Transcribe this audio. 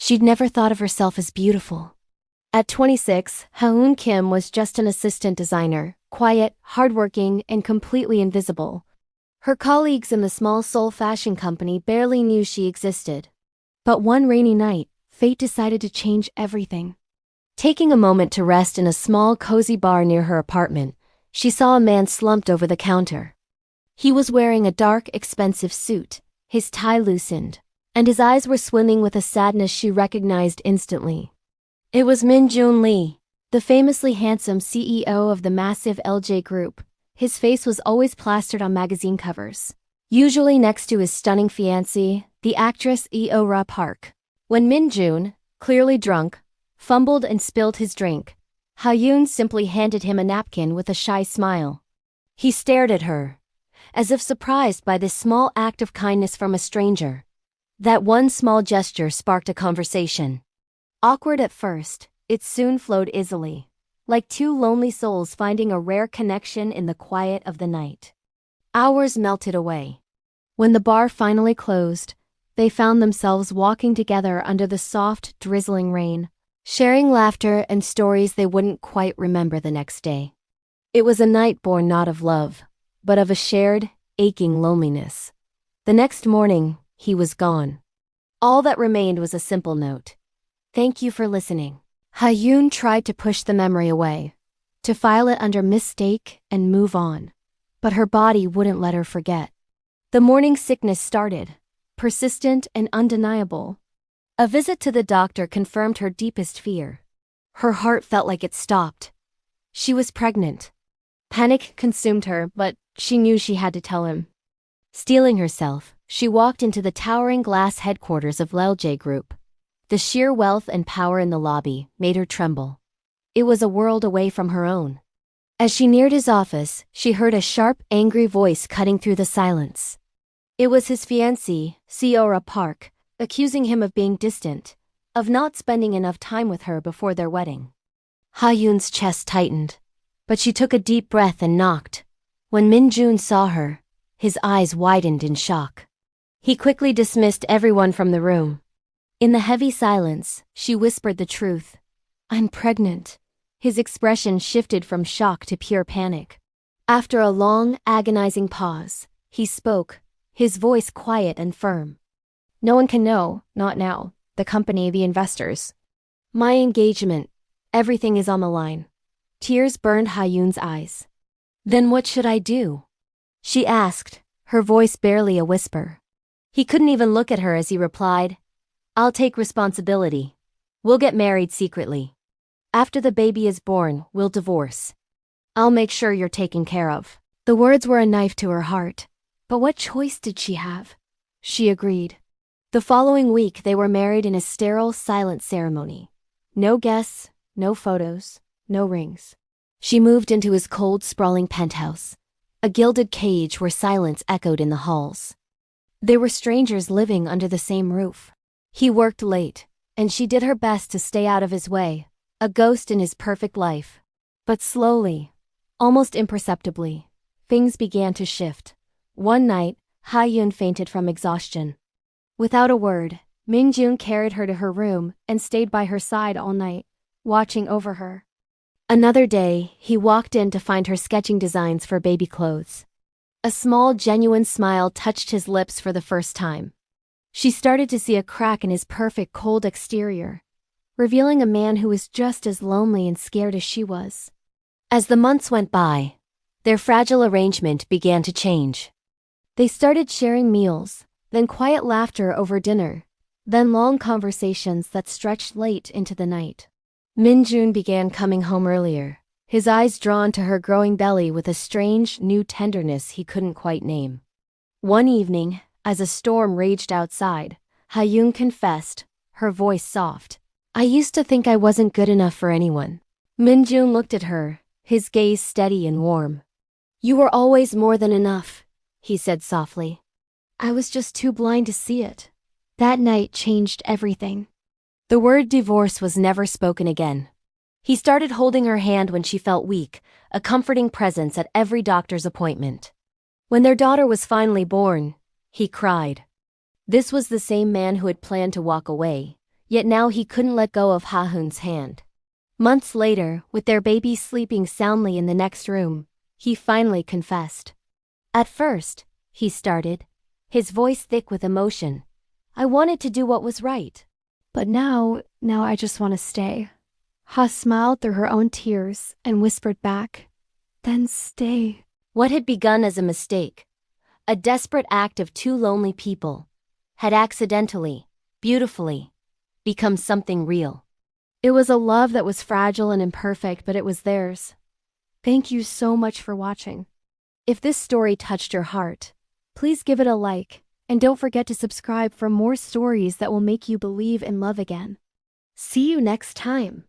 She'd never thought of herself as beautiful. At 26, Ha-eun Kim was just an assistant designer, quiet, hardworking, and completely invisible. Her colleagues in the small Seoul fashion company barely knew she existed. But one rainy night, fate decided to change everything. Taking a moment to rest in a small, cozy bar near her apartment, she saw a man slumped over the counter. He was wearing a dark, expensive suit, his tie loosened, and his eyes were swimming with a sadness she recognized instantly. It was Min-joon Lee, the famously handsome CEO of the massive LJ Group. His face was always plastered on magazine covers, usually next to his stunning fiancée, the actress Eo-ra Park. When Min-joon, clearly drunk, fumbled and spilled his drink, Ha-eun simply handed him a napkin with a shy smile. He stared at her, as if surprised by this small act of kindness from a stranger. That one small gesture sparked a conversation. Awkward at first, it soon flowed easily, like two lonely souls finding a rare connection in the quiet of the night. Hours melted away. When the bar finally closed, they found themselves walking together under the soft, drizzling rain, sharing laughter and stories they wouldn't quite remember the next day. It was a night born not of love, but of a shared, aching loneliness. The next morning, he was gone. All that remained was a simple note. Thank you for listening. Ha-eun tried to push the memory away, to file it under mistake and move on. But her body wouldn't let her forget. The morning sickness started, persistent and undeniable. A visit to the doctor confirmed her deepest fear. Her heart felt like it stopped. She was pregnant. Panic consumed her, but she knew she had to tell him. Steeling herself, she walked into the towering glass headquarters of LJ Group. The sheer wealth and power in the lobby made her tremble. It was a world away from her own. As she neared his office, she heard a sharp, angry voice cutting through the silence. It was his fiancée, Seora Park, accusing him of being distant, of not spending enough time with her before their wedding. Ha-eun's chest tightened, but she took a deep breath and knocked. When Min-joon saw her, his eyes widened in shock. He quickly dismissed everyone from the room. In the heavy silence, she whispered the truth. I'm pregnant. His expression shifted from shock to pure panic. After a long, agonizing pause, he spoke, his voice quiet and firm. No one can know, not now, the company, the investors. My engagement, everything is on the line. Tears burned Ha-eun's eyes. Then what should I do? She asked, her voice barely a whisper. He couldn't even look at her as he replied, I'll take responsibility. We'll get married secretly. After the baby is born, we'll divorce. I'll make sure you're taken care of. The words were a knife to her heart. But what choice did she have? She agreed. The following week they were married in a sterile, silent ceremony. No guests, no photos, no rings. She moved into his cold, sprawling penthouse, a gilded cage where silence echoed in the halls. They were strangers living under the same roof. He worked late, and she did her best to stay out of his way, a ghost in his perfect life. But slowly, almost imperceptibly, things began to shift. One night, Ha-eun fainted from exhaustion. Without a word, Min-joon carried her to her room and stayed by her side all night, watching over her. Another day, he walked in to find her sketching designs for baby clothes. A small, genuine smile touched his lips for the first time. She started to see a crack in his perfect, cold exterior, revealing a man who was just as lonely and scared as she was. As the months went by, their fragile arrangement began to change. They started sharing meals, then quiet laughter over dinner, then long conversations that stretched late into the night. Min-joon began coming home earlier, his eyes drawn to her growing belly with a strange, new tenderness he couldn't quite name. One evening, as a storm raged outside, Ha-eun confessed, her voice soft. I used to think I wasn't good enough for anyone. Min-joon looked at her, his gaze steady and warm. You were always more than enough, he said softly. I was just too blind to see it. That night changed everything. The word divorce was never spoken again. He started holding her hand when she felt weak, a comforting presence at every doctor's appointment. When their daughter was finally born, he cried. This was the same man who had planned to walk away, Yet now he couldn't let go of Ha-hoon's hand. Months later, with their baby sleeping soundly in the next room, he finally confessed. At first, he started, his voice thick with emotion. I wanted to do what was right. But now I just want to stay. Ha smiled through her own tears and whispered back, then stay. What had begun as a mistake, a desperate act of two lonely people, had accidentally, beautifully, become something real. It was a love that was fragile and imperfect, but it was theirs. Thank you so much for watching. If this story touched your heart, please give it a like, and don't forget to subscribe for more stories that will make you believe in love again. See you next time.